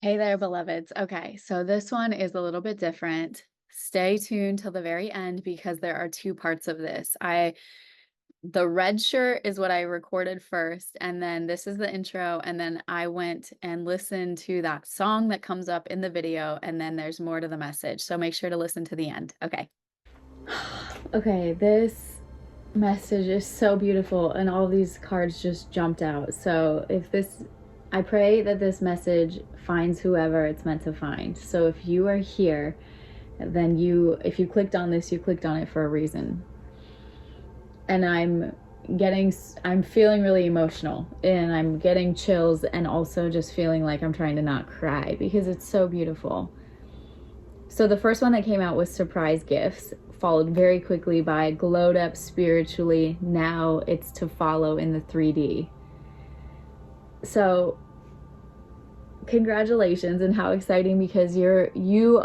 Hey there, beloveds. Okay, so this one is a little bit different. Stay tuned till the very end because there are two parts of this. The red shirt is what I recorded first, and then this is the intro, and then I went and listened to that song that comes up in the video, and then there's more to the message. So make sure to listen to the end. Okay. Okay, this message is so beautiful, and all these cards just jumped out. So I pray that this message finds whoever it's meant to find. So if you are here, then if you clicked on this, you clicked on it for a reason. And I'm feeling really emotional, and I'm getting chills, and also just feeling like I'm trying to not cry because it's so beautiful. So the first one that came out was surprise gifts, followed very quickly by glowed up spiritually. Now it's to follow in the 3D. So congratulations, and how exciting, because you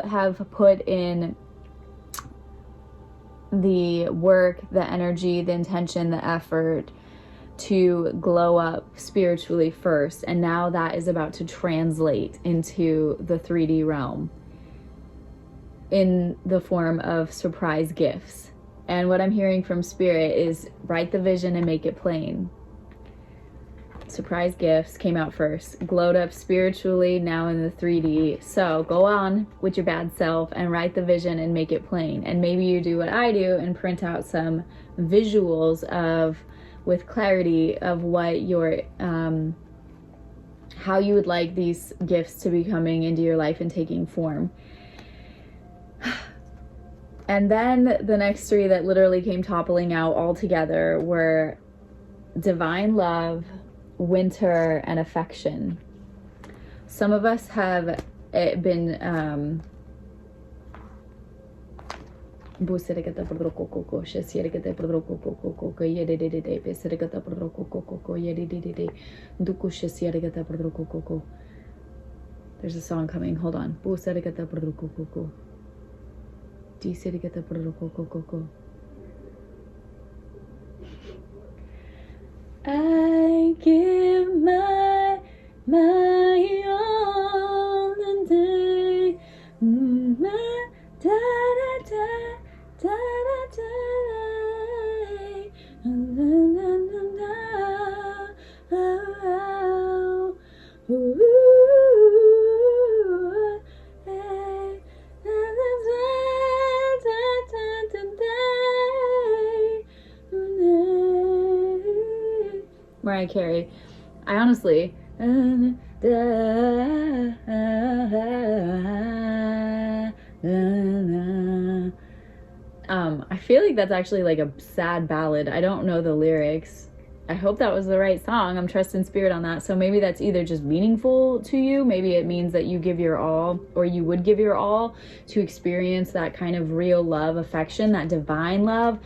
have put in the work, the energy, the intention, the effort to glow up spiritually first, and now that is about to translate into the 3D realm in the form of surprise gifts. And what I'm hearing from Spirit is write the vision and make it plain. Surprise gifts came out first, glowed up spiritually, now in the 3D. So go on with your bad self and write the vision and make it plain. And maybe you do what I do and print out some visuals with clarity of what your how you would like these gifts to be coming into your life and taking form. And then the next three that literally came toppling out all together were divine love, winter, and affection. Some of us have been there's a song coming, hold on. I give my all and day. Da da da da da da. Mariah Carey. I honestly I feel like that's actually like a sad ballad. I don't know the lyrics. I hope that was the right song. I'm trusting Spirit on that. So maybe that's either just meaningful to you, maybe it means that you give your all, or you would give your all to experience that kind of real love, affection, that divine love.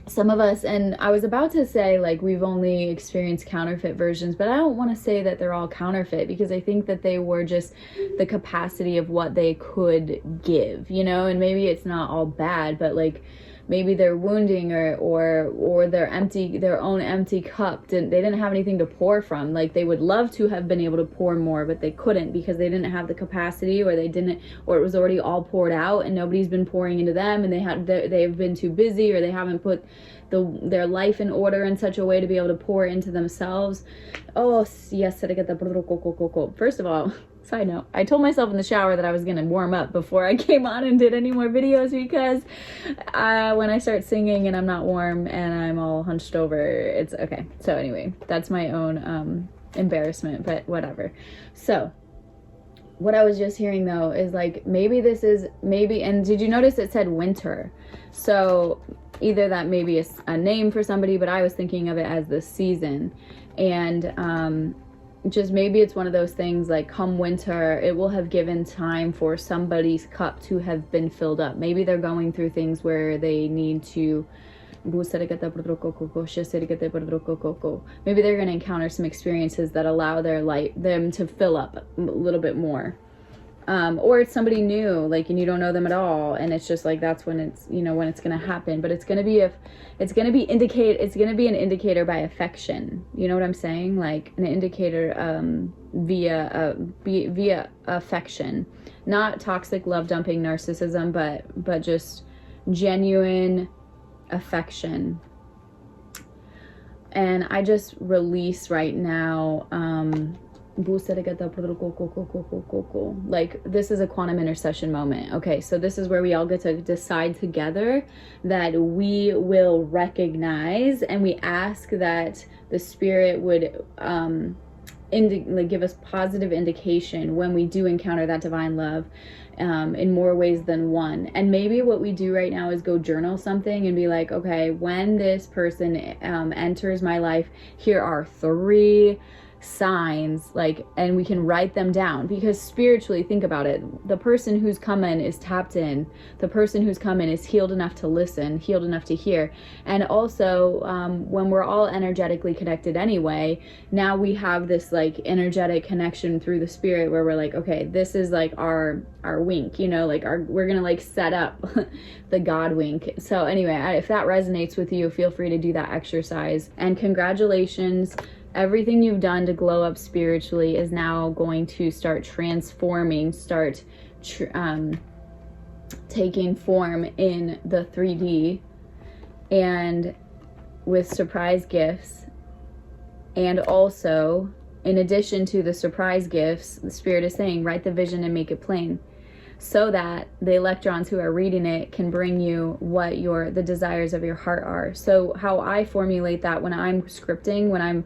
Some of us, and I was about to say like we've only experienced counterfeit versions, but I don't want to say that they're all counterfeit, because I think that they were just the capacity of what they could give, and maybe it's not all bad, but like maybe they're wounding or their own empty cup. They didn't have anything to pour from. Like they would love to have been able to pour more, but they couldn't because they didn't have the capacity, or it was already all poured out and nobody's been pouring into them, and they've been too busy, or they haven't put their life in order in such a way to be able to pour into themselves. Oh yes, first of all, side note, I told myself in the shower that I was gonna warm up before I came on and did any more videos, because when I start singing and I'm not warm and I'm all hunched over, it's okay. So anyway, that's my own embarrassment, but whatever. So what I was just hearing though is like maybe, and did you notice it said winter? So either that maybe is a name for somebody, but I was thinking of it as the season. And just maybe it's one of those things like come winter, it will have given time for somebody's cup to have been filled up. Maybe they're going through things where they need to maybe they're going to encounter some experiences that allow them to fill up a little bit more. Or it's somebody new, like, and you don't know them at all, and it's just like, that's when it's, you know, when it's going to happen. But it's going to be it's going to be an indicator by affection. You know what I'm saying? Like an indicator via affection, not toxic love dumping narcissism, but just genuine affection. And I just release right now, like, this is a quantum intercession moment. Okay, so this is where we all get to decide together that we will recognize, and we ask that the spirit would give us positive indication when we do encounter that divine love, in more ways than one. And maybe what we do right now is go journal something and be like, okay, when this person enters my life, here are 3 signs, like, and we can write them down, because spiritually, think about it, the person who's coming is tapped in, the person who's coming is healed enough to listen, healed enough to hear. And also, when we're all energetically connected anyway, now we have this like energetic connection through the spirit, where we're like, okay, this is like our wink, you know, like we're gonna like set up the God wink. So anyway, if that resonates with you, feel free to do that exercise. And congratulations, everything you've done to glow up spiritually is now going to start transforming, taking form in the 3D, and with surprise gifts. And also, in addition to the surprise gifts, the spirit is saying, write the vision and make it plain, so that the electrons who are reading it can bring you what the desires of your heart are. So how I formulate that when I'm scripting,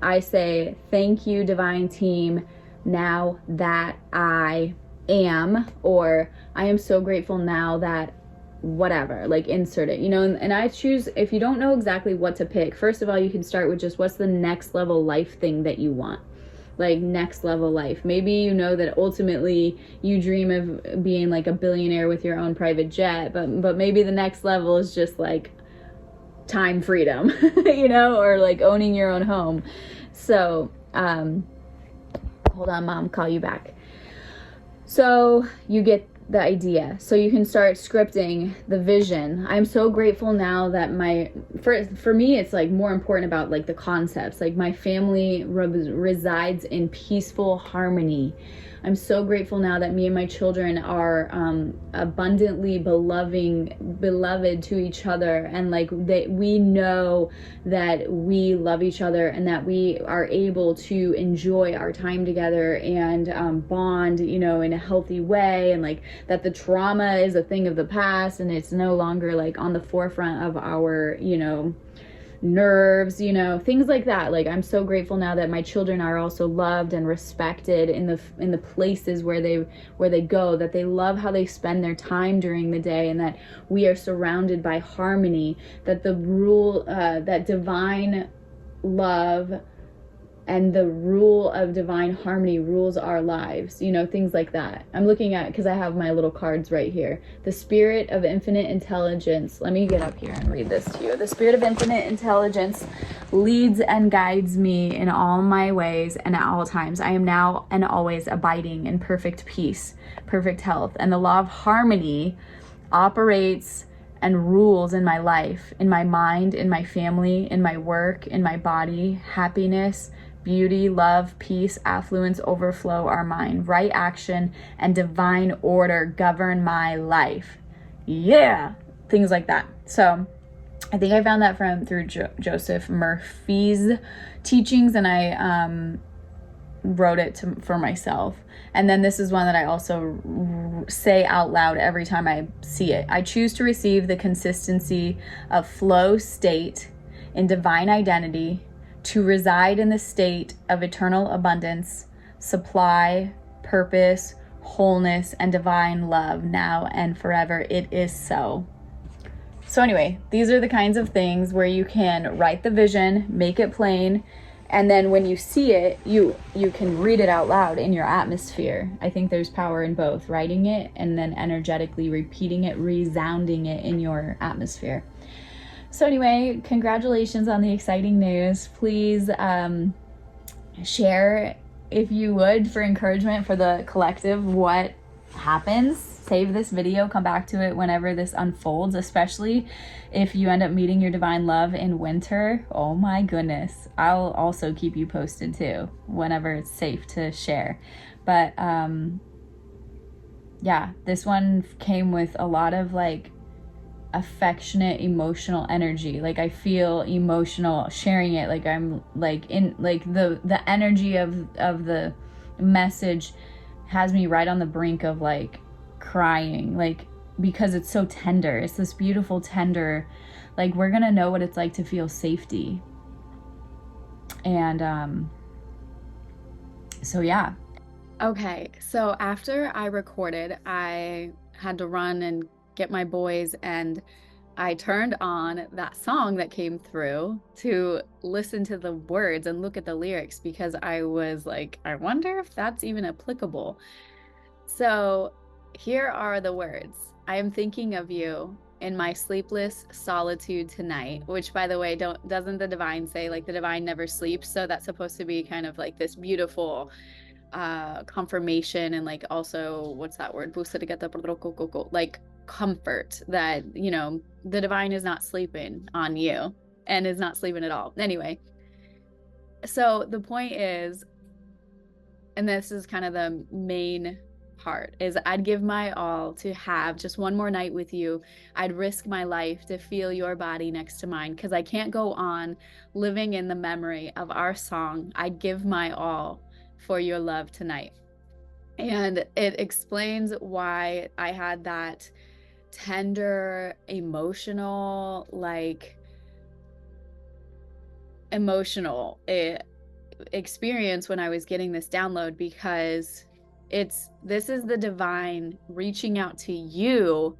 I say, thank you, divine team, now that I am, or I am so grateful now that whatever, like insert it, you know. And I choose, if you don't know exactly what to pick, first of all, you can start with just what's the next level life thing that you want. Like next level life. Maybe you know that ultimately you dream of being like a billionaire with your own private jet, but maybe the next level is just like time freedom, you know, or like owning your own home. So, hold on, Mom, call you back. So you get the idea. So you can start scripting the vision. I'm so grateful now that for me, it's like more important about like the concepts. Like my family resides in peaceful harmony. I'm so grateful now that me and my children are abundantly beloved to each other, and like we know that we love each other, and that we are able to enjoy our time together and bond, you know, in a healthy way, and like that the trauma is a thing of the past and it's no longer like on the forefront of our, you know, nerves, you know, things like that. Like I'm so grateful now that my children are also loved and respected in the places where they go, that they love how they spend their time during the day, and that we are surrounded by harmony, that that divine love and the rule of divine harmony rules our lives, you know, things like that. I'm looking at, because I have my little cards right here. The spirit of infinite intelligence. Let me get up here and read this to you. The spirit of infinite intelligence leads and guides me in all my ways and at all times. I am now and always abiding in perfect peace, perfect health. And the law of harmony operates and rules in my life, in my mind, in my family, in my work, in my body. Happiness, beauty, love, peace, affluence, overflow are mine. Right action and divine order govern my life. Yeah, things like that. So I think I found that through Joseph Murphy's teachings, and I wrote it for myself. And then this is one that I also say out loud every time I see it. I choose to receive the consistency of flow state in divine identity, to reside in the state of eternal abundance, supply, purpose, wholeness, and divine love now and forever. It is so. So anyway, these are the kinds of things where you can write the vision, make it plain, and then when you see it, you can read it out loud in your atmosphere. I think there's power in both, writing it and then energetically repeating it, resounding it in your atmosphere. So anyway, congratulations on the exciting news. Please share if you would, for encouragement for the collective, what happens, save this video, come back to it whenever this unfolds, especially if you end up meeting your divine love in winter. Oh my goodness. I'll also keep you posted too, whenever it's safe to share. But yeah, this one came with a lot of like affectionate emotional energy. Like I feel emotional sharing it. Like I'm like in like the energy of the message has me right on the brink of like crying, like because it's so tender. It's this beautiful tender, like we're gonna know what it's like to feel safety. And so yeah. Okay, so after I recorded, I had to run and get my boys, and I turned on that song that came through to listen to the words and look at the lyrics, because I was like, I wonder if that's even applicable. So here are the words. I am thinking of you in my sleepless solitude tonight, which, by the way, doesn't the divine say like the divine never sleeps? So that's supposed to be kind of like this beautiful confirmation, and like also, what's that word, like comfort that, you know, the divine is not sleeping on you and is not sleeping at all. Anyway, so the point is, and this is kind of the main part, is I'd give my all to have just one more night with you. I'd risk my life to feel your body next to mine, because I can't go on living in the memory of our song. I'd give my all for your love tonight. And it explains why I had that tender, emotional, like emotional experience when I was getting this download, because this is the divine reaching out to you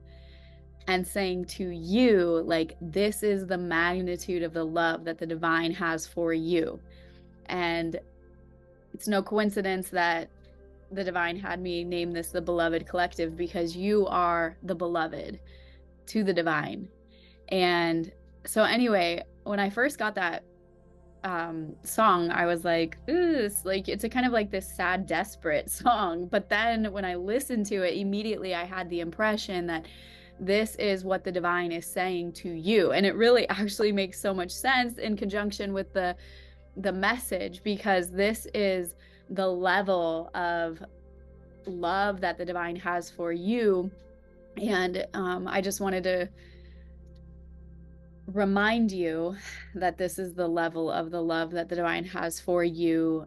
and saying to you, like, this is the magnitude of the love that the divine has for you. And it's no coincidence that the divine had me name this the Beloved Collective, because you are the beloved to the divine. And so anyway, when I first got that song, I was like, ooh, it's a kind of like this sad, desperate song. But then when I listened to it, immediately I had the impression that this is what the divine is saying to you. And it really actually makes so much sense in conjunction with the message, because this is the level of love that the divine has for you. And I just wanted to remind you that this is the level of the love that the divine has for you,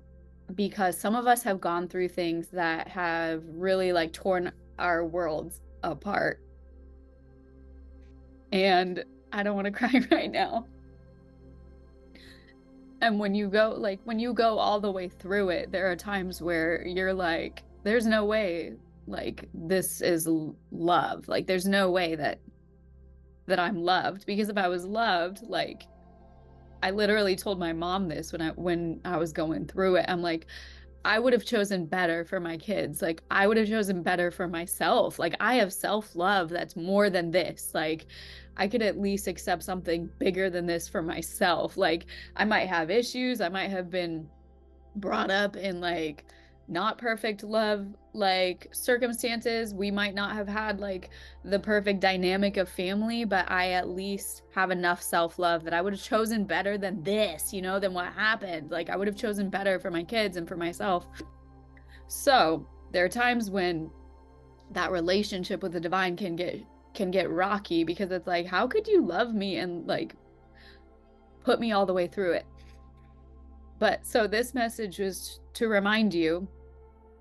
because some of us have gone through things that have really like torn our worlds apart. And I don't want to cry right now. And when you go all the way through it, there are times where you're like, there's no way like this is love. Like there's no way that I'm loved, because if I was loved, like I literally told my mom this when I was going through it. I'm like, I would have chosen better for my kids. Like I would have chosen better for myself. Like I have self-love that's more than this. Like I could at least accept something bigger than this for myself. Like I might have issues. I might have been brought up in like not perfect love like circumstances. We might not have had like the perfect dynamic of family, but I at least have enough self-love that I would have chosen better than this, you know, than what happened. Like I would have chosen better for my kids and for myself. So there are times when that relationship with the divine can get rocky, because it's like, how could you love me and like put me all the way through it? But so this message was to remind you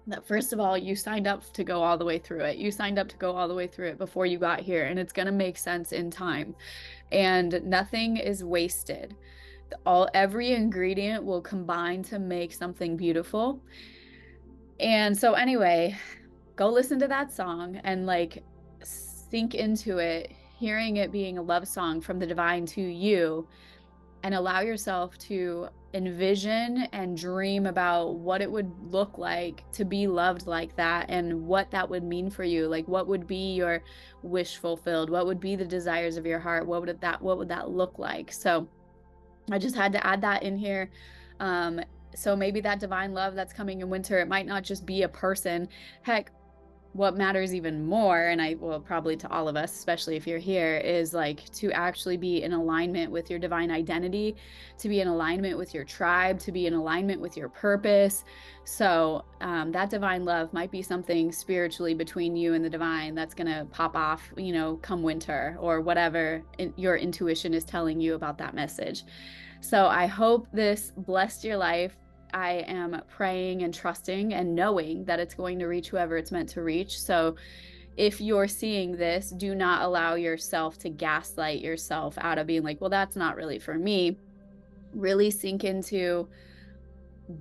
that, first of all, you signed up to go all the way through it. You signed up to go all the way through it before you got here, and it's going to make sense in time. And nothing is wasted. Every ingredient will combine to make something beautiful. And so anyway, go listen to that song and like sink into it, hearing it being a love song from the divine to you, and allow yourself to envision and dream about what it would look like to be loved like that, and what that would mean for you. Like what would be your wish fulfilled? What would be the desires of your heart? What would that look like? So I just had to add that in here. So maybe that divine love that's coming in winter, it might not just be a person. Heck, what matters even more, and I will probably to all of us, especially if you're here, is like to actually be in alignment with your divine identity, to be in alignment with your tribe, to be in alignment with your purpose. So that divine love might be something spiritually between you and the divine that's going to pop off, come winter or whatever your intuition is telling you about that message. So I hope this blessed your life. I am praying and trusting and knowing that it's going to reach whoever it's meant to reach. So if you're seeing this, do not allow yourself to gaslight yourself out of being like, well, that's not really for me. Really sink into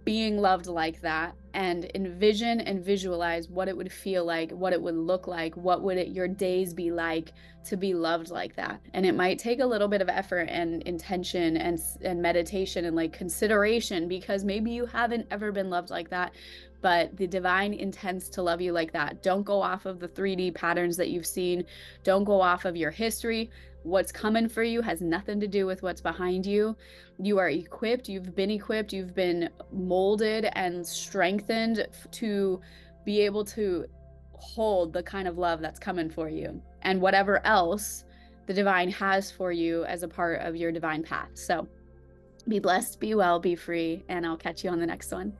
being loved like that and envision and visualize what it would feel like, what it would look like, what would your days be like to be loved like that. And it might take a little bit of effort and intention and meditation and like consideration, because maybe you haven't ever been loved like that, but the divine intends to love you like that. Don't go off of the 3D patterns that you've seen. Don't go off of your history. What's coming for you has nothing to do with what's behind you. You are equipped, you've been molded and strengthened to be able to hold the kind of love that's coming for you and whatever else the divine has for you as a part of your divine path. So be blessed, be well, be free, and I'll catch you on the next one.